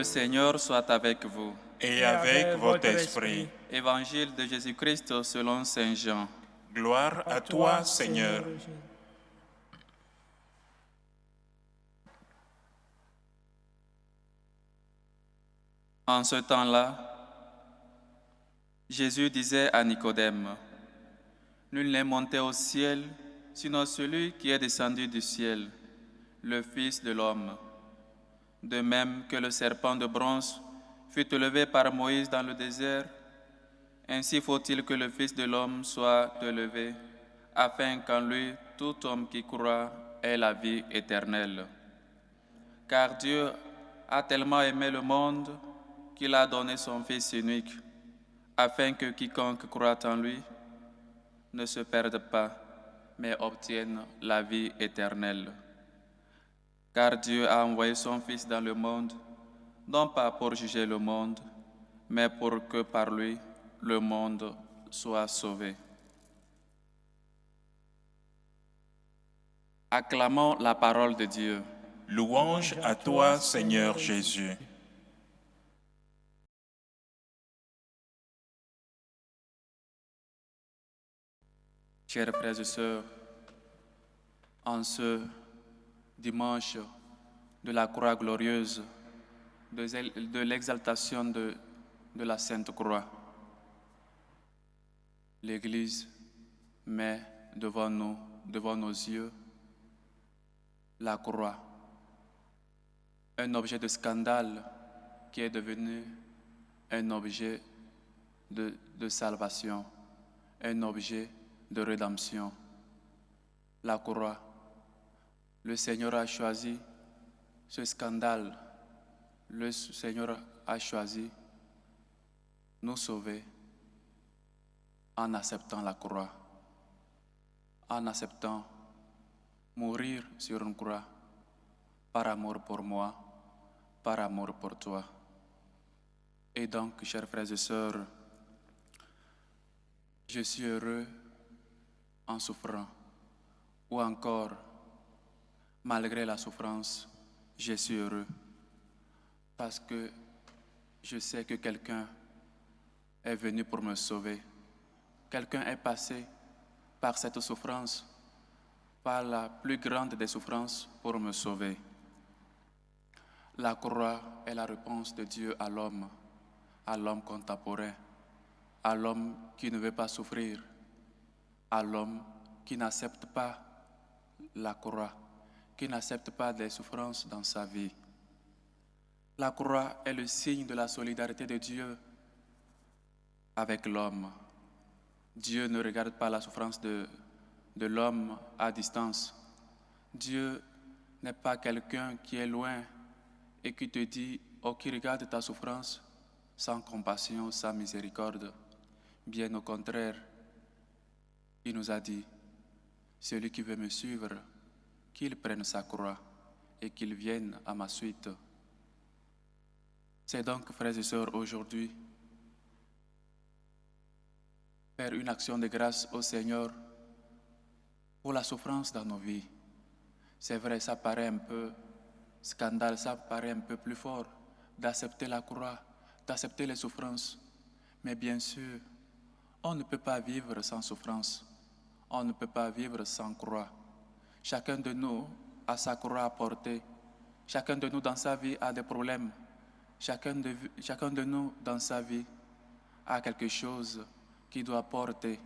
Seigneur soit avec vous. Et avec votre esprit. Évangile de Jésus-Christ selon Saint Jean. Gloire à toi, Seigneur. En ce temps-là, Jésus disait à Nicodème, « Nul n'est monté au ciel, sinon celui qui est descendu du ciel, le Fils de l'homme. De même que le serpent de bronze fut élevé par Moïse dans le désert, ainsi faut-il que le Fils de l'homme soit élevé, afin qu'en lui tout homme qui croit ait la vie éternelle. Car Dieu a tellement aimé le monde qu'il a donné son Fils unique, afin que quiconque croit en lui ne se perde pas, mais obtienne la vie éternelle. Car Dieu a envoyé son Fils dans le monde, non pas pour juger le monde, mais pour que par lui, le monde soit sauvé. » Acclamons la parole de Dieu. Louange à toi, Seigneur Jésus. Chers frères et sœurs, en ce dimanche de la croix glorieuse, de l'exaltation de la Sainte Croix, l'Église met devant nous, devant nos yeux, la croix, un objet de scandale qui est devenu un objet de salvation, un objet de rédemption. La croix, le Seigneur a choisi ce scandale, le Seigneur a choisi nous sauver en acceptant la croix, en acceptant mourir sur une croix par amour pour moi, par amour pour toi. Et donc, chers frères et sœurs, je suis heureux en souffrant, ou encore, malgré la souffrance, je suis heureux, parce que je sais que quelqu'un est venu pour me sauver. Quelqu'un est passé par cette souffrance, par la plus grande des souffrances, pour me sauver. La croix est la réponse de Dieu à l'homme contemporain, à l'homme qui ne veut pas souffrir, à l'homme qui n'accepte pas la croix, qui n'accepte pas des souffrances dans sa vie. La croix est le signe de la solidarité de Dieu avec l'homme. Dieu ne regarde pas la souffrance de l'homme à distance. Dieu n'est pas quelqu'un qui est loin et qui te dit, ou qui regarde ta souffrance sans compassion, sans miséricorde. Bien au contraire, il nous a dit, celui qui veut me suivre, qu'il prenne sa croix et qu'il vienne à ma suite. C'est donc, frères et sœurs, aujourd'hui, faire une action de grâce au Seigneur pour la souffrance dans nos vies. C'est vrai, ça paraît un peu scandale, ça paraît un peu plus fort d'accepter la croix, d'accepter les souffrances. Mais bien sûr, on ne peut pas vivre sans souffrance. On ne peut pas vivre sans croix. Chacun de nous a sa croix à porter. Chacun de nous dans sa vie a des problèmes. Chacun de nous dans sa vie a quelque chose qu'il doit porter,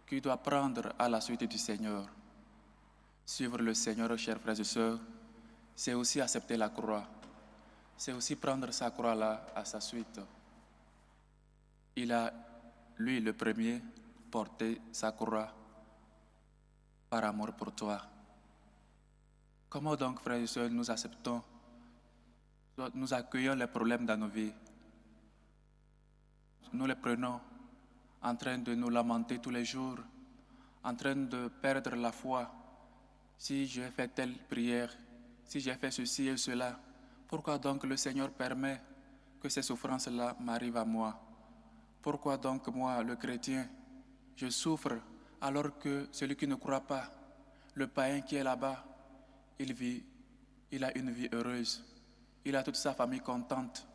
qu'il doit prendre à la suite du Seigneur. Suivre le Seigneur, chers frères et sœurs, c'est aussi accepter la croix. C'est aussi prendre sa croix-là à sa suite. Il a, lui, le premier, porté sa croix par amour pour toi. Comment donc, frères et sœurs, nous acceptons, nous accueillons les problèmes dans nos vies? Nous les prenons en train de nous lamenter tous les jours, en train de perdre la foi. Si j'ai fait telle prière, si j'ai fait ceci et cela, pourquoi donc le Seigneur permet que ces souffrances-là m'arrivent à moi? Pourquoi donc moi, le chrétien, je souffre alors que celui qui ne croit pas, le païen qui est là-bas, il a une vie heureuse, Il a toute sa famille contente.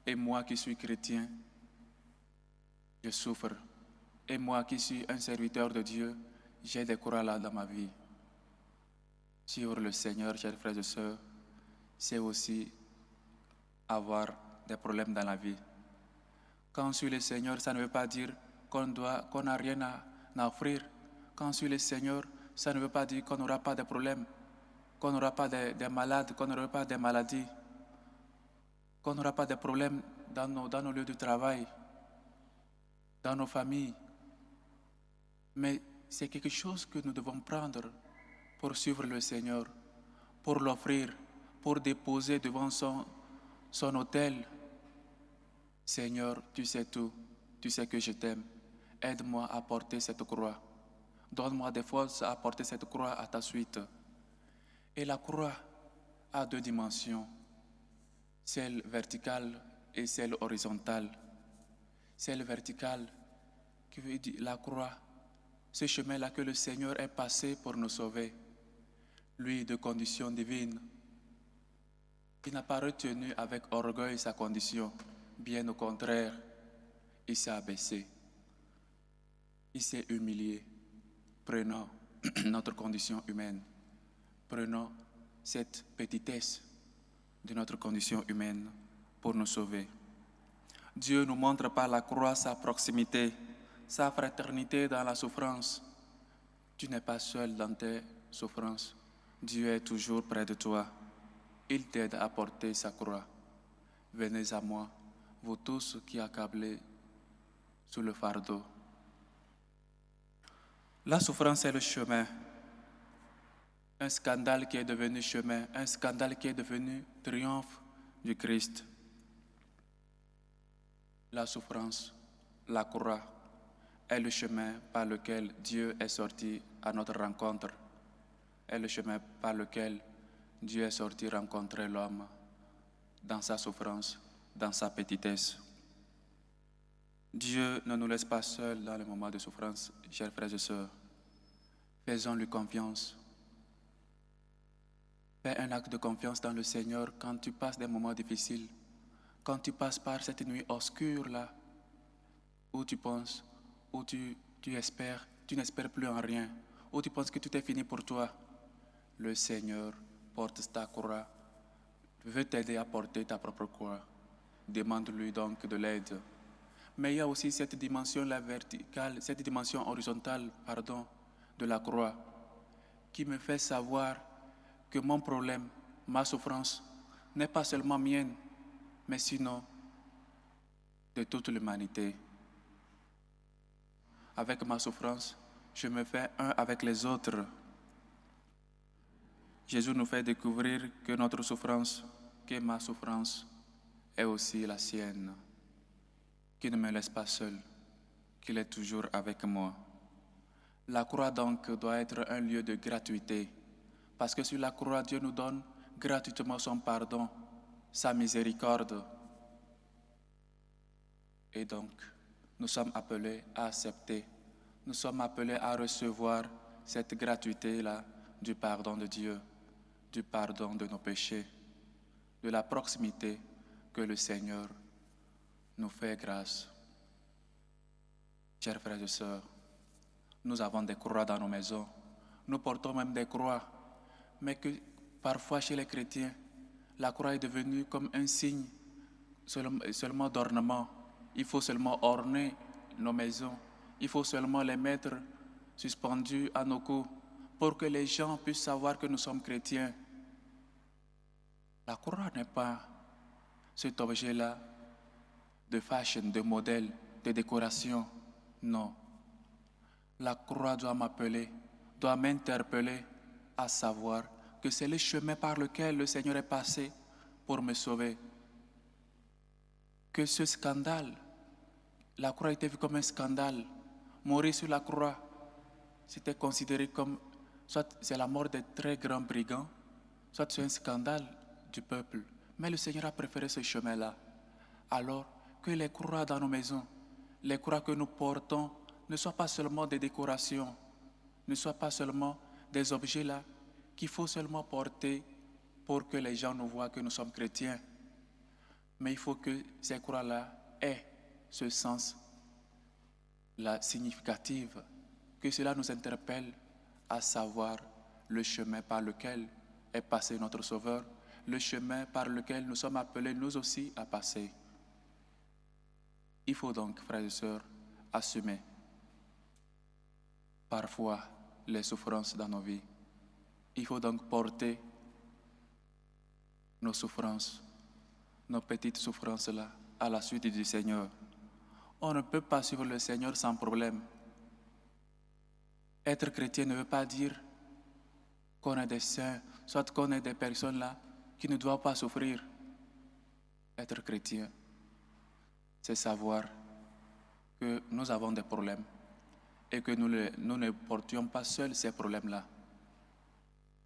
Et moi qui suis chrétien, je souffre. Et moi qui suis un serviteur de Dieu, j'ai des croix là dans ma vie. Suivre le Seigneur, chers frères et sœurs, c'est aussi avoir des problèmes dans la vie. Quand on suit le Seigneur, ça ne veut pas dire qu'on n'a rien à offrir. Quand on suit le Seigneur, ça ne veut pas dire qu'on n'aura pas de problèmes, qu'on n'aura pas de malades, qu'on n'aura pas de maladies, qu'on n'aura pas de problèmes dans nos lieux de travail, dans nos familles. Mais c'est quelque chose que nous devons prendre pour suivre le Seigneur, pour l'offrir, pour déposer devant son autel. Seigneur, tu sais tout, tu sais que je t'aime. Aide-moi à porter cette croix. Donne-moi des forces à porter cette croix à ta suite. Et la croix a 2 dimensions, celle verticale et celle horizontale. Celle verticale, qui veut dire la croix, ce chemin-là que le Seigneur est passé pour nous sauver. Lui, de condition divine, il n'a pas retenu avec orgueil sa condition. Bien au contraire, il s'est abaissé. Il s'est humilié. Prenons notre condition humaine. Prenons cette petitesse de notre condition humaine pour nous sauver. Dieu nous montre par la croix sa proximité, sa fraternité dans la souffrance. Tu n'es pas seul dans tes souffrances. Dieu est toujours près de toi. Il t'aide à porter sa croix. Venez à moi, vous tous qui accablez sous le fardeau. La souffrance est le chemin. Un scandale qui est devenu chemin, un scandale qui est devenu triomphe du Christ. La souffrance, la croix, est le chemin par lequel Dieu est sorti à notre rencontre, est le chemin par lequel Dieu est sorti rencontrer l'homme dans sa souffrance, dans sa petitesse. Dieu ne nous laisse pas seuls dans les moments de souffrance, chers frères et sœurs. Faisons-lui confiance. Fais un acte de confiance dans le Seigneur quand tu passes des moments difficiles, quand tu passes par cette nuit obscure-là, où tu penses, où tu espères, tu n'espères plus en rien, où tu penses que tout est fini pour toi. Le Seigneur porte ta croix, veut t'aider à porter ta propre croix. Demande-lui donc de l'aide. Mais il y a aussi cette dimension-là verticale, cette dimension horizontale, de la croix, qui me fait savoir que mon problème, ma souffrance, n'est pas seulement mienne, mais sinon de toute l'humanité. Avec ma souffrance, je me fais un avec les autres. Jésus nous fait découvrir que notre souffrance, que ma souffrance, est aussi la sienne, qu'il ne me laisse pas seul, qu'il est toujours avec moi. La croix donc doit être un lieu de gratuité, parce que sur la croix, Dieu nous donne gratuitement son pardon, sa miséricorde. Et donc, nous sommes appelés à accepter, nous sommes appelés à recevoir cette gratuité-là du pardon de Dieu, du pardon de nos péchés, de la proximité que le Seigneur nous fait grâce. Chers frères et sœurs, nous avons des croix dans nos maisons, nous portons même des croix, mais que parfois chez les chrétiens, la croix est devenue comme un signe seulement d'ornement. Il faut seulement orner nos maisons, il faut seulement les mettre suspendus à nos coups pour que les gens puissent savoir que nous sommes chrétiens. La croix n'est pas cet objet-là de fashion, de modèle, de décoration. Non. La croix doit m'appeler, doit m'interpeller à savoir que c'est le chemin par lequel le Seigneur est passé pour me sauver. Que ce scandale, la croix était vue comme un scandale. Mourir sur la croix, c'était considéré comme, soit c'est la mort de très grands brigands, soit c'est un scandale du peuple. Mais le Seigneur a préféré ce chemin-là. Alors que les croix dans nos maisons, les croix que nous portons, ne soient pas seulement des décorations, ne soient pas seulement des objets là qu'il faut seulement porter pour que les gens nous voient que nous sommes chrétiens. Mais il faut que ces croix-là aient ce sens la significative, que cela nous interpelle à savoir le chemin par lequel est passé notre Sauveur, le chemin par lequel nous sommes appelés nous aussi à passer. Il faut donc, frères et sœurs, assumer parfois les souffrances dans nos vies. Il faut donc porter nos souffrances, nos petites souffrances-là, à la suite du Seigneur. On ne peut pas suivre le Seigneur sans problème. Être chrétien ne veut pas dire qu'on est des saints, soit qu'on est des personnes là qui ne doivent pas souffrir. Être chrétien, c'est savoir que nous avons des problèmes et que nous ne portions pas seuls ces problèmes-là.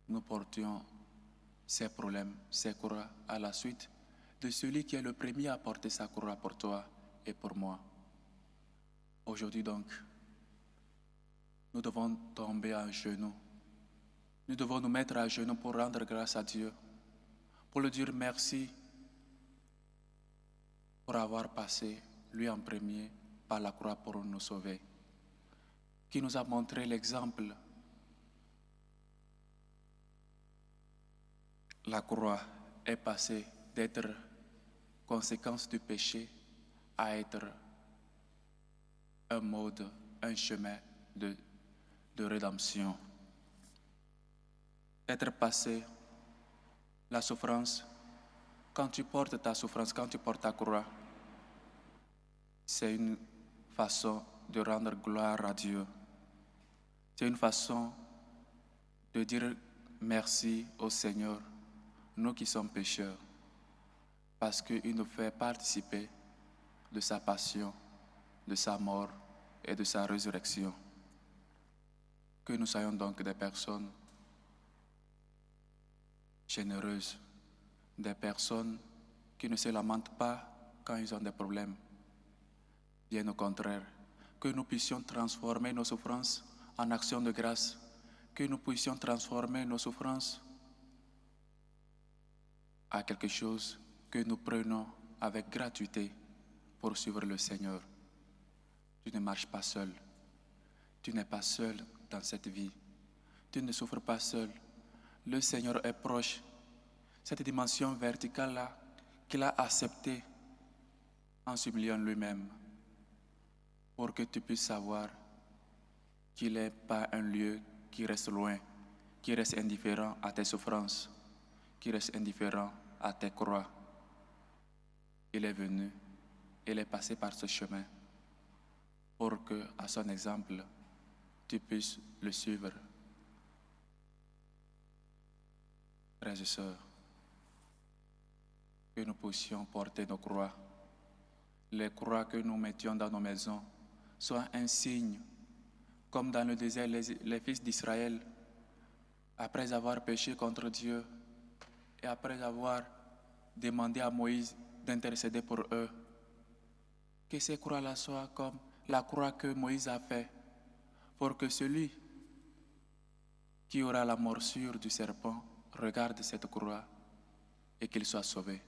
Nous portions ces problèmes, ces croix à la suite de celui qui est le premier à porter sa croix pour toi et pour moi. Aujourd'hui donc, nous devons tomber à genoux. Nous devons nous mettre à genoux pour rendre grâce à Dieu, pour lui dire merci pour avoir passé, lui en premier, par la croix pour nous sauver, qui nous a montré l'exemple. La croix est passée d'être conséquence du péché à être un mode, un chemin de rédemption. Être passé, la souffrance, quand tu portes ta souffrance, quand tu portes ta croix, c'est une façon de rendre gloire à Dieu. C'est une façon de dire merci au Seigneur, nous qui sommes pécheurs, parce qu'il nous fait participer de sa passion, de sa mort et de sa résurrection. Que nous soyons donc des personnes généreuses, des personnes qui ne se lamentent pas quand ils ont des problèmes. Bien au contraire, que nous puissions transformer nos souffrances en actions de grâce, que nous puissions transformer nos souffrances à quelque chose que nous prenons avec gratuité pour suivre le Seigneur. Tu ne marches pas seul. Tu n'es pas seul dans cette vie. Tu ne souffres pas seul. Le Seigneur est proche. Cette dimension verticale-là qu'il a acceptée en s'humiliant lui-même pour que tu puisses savoir qu'il n'est pas un lieu qui reste loin, qui reste indifférent à tes souffrances, qui reste indifférent à tes croix. Il est venu, il est passé par ce chemin pour que, à son exemple, tu puisses le suivre. Frères et sœurs, que nous puissions porter nos croix. Les croix que nous mettions dans nos maisons soient un signe, comme dans le désert, les fils d'Israël, après avoir péché contre Dieu et après avoir demandé à Moïse d'intercéder pour eux, que ces croix-là soient comme la croix que Moïse a faite, pour que celui qui aura la morsure du serpent regarde cette croix et qu'il soit sauvé.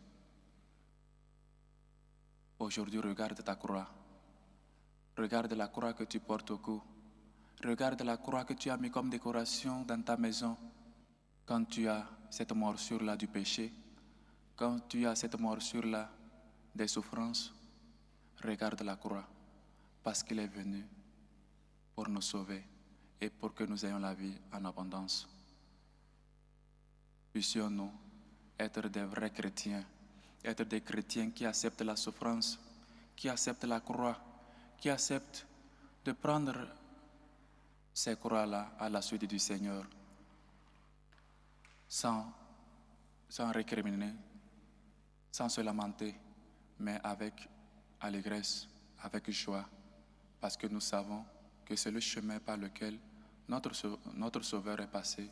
Aujourd'hui, regarde ta croix. Regarde la croix que tu portes au cou. Regarde la croix que tu as mis comme décoration dans ta maison. Quand tu as cette morsure-là du péché, quand tu as cette morsure-là des souffrances, regarde la croix, parce qu'il est venu pour nous sauver et pour que nous ayons la vie en abondance. Puissions-nous être des vrais chrétiens, être des chrétiens qui acceptent la souffrance, qui acceptent la croix, qui acceptent de prendre ces croix-là à la suite du Seigneur, sans récriminer, sans se lamenter, mais avec allégresse, avec joie, parce que nous savons que c'est le chemin par lequel notre Sauveur est passé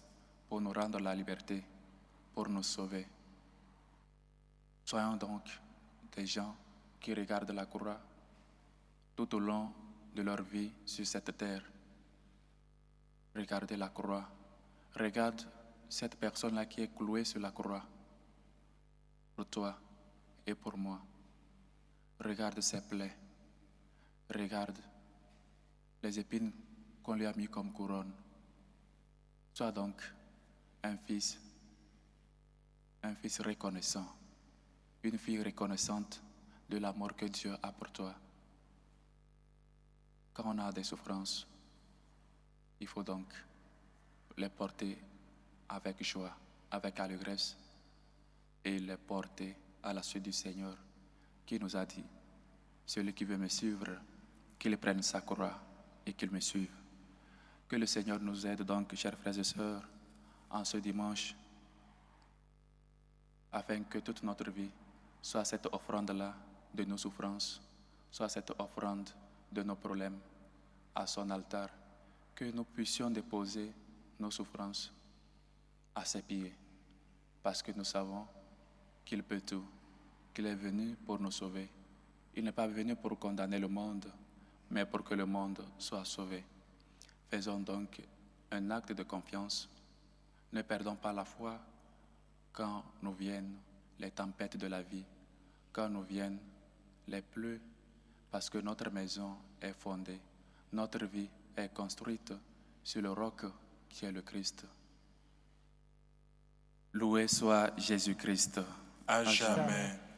pour nous rendre la liberté, pour nous sauver. Soyons donc des gens qui regardent la croix tout au long de leur vie sur cette terre. Regardez la croix, regarde cette personne-là qui est clouée sur la croix, pour toi et pour moi. Regarde ses plaies. Regarde les épines qu'on lui a mis comme couronne. Sois donc un fils reconnaissant, une fille reconnaissante de l'amour que Dieu a pour toi. Quand on a des souffrances, il faut donc les porter avec joie, avec allégresse, et les porter à la suite du Seigneur qui nous a dit, celui qui veut me suivre, qu'il prenne sa croix et qu'il me suive. Que le Seigneur nous aide donc, chers frères et sœurs, en ce dimanche, afin que toute notre vie soit cette offrande-là de nos souffrances, soit cette offrande de nos problèmes à son altar, que nous puissions déposer nos souffrances à ses pieds, parce que nous savons qu'il peut tout, qu'il est venu pour nous sauver. Il n'est pas venu pour condamner le monde, mais pour que le monde soit sauvé. Faisons donc un acte de confiance. Ne perdons pas la foi quand nous viennent les tempêtes de la vie, quand nous viennent les plaies, parce que notre maison est fondée, notre vie est construite sur le roc qui est le Christ. Loué soit Jésus-Christ. À jamais.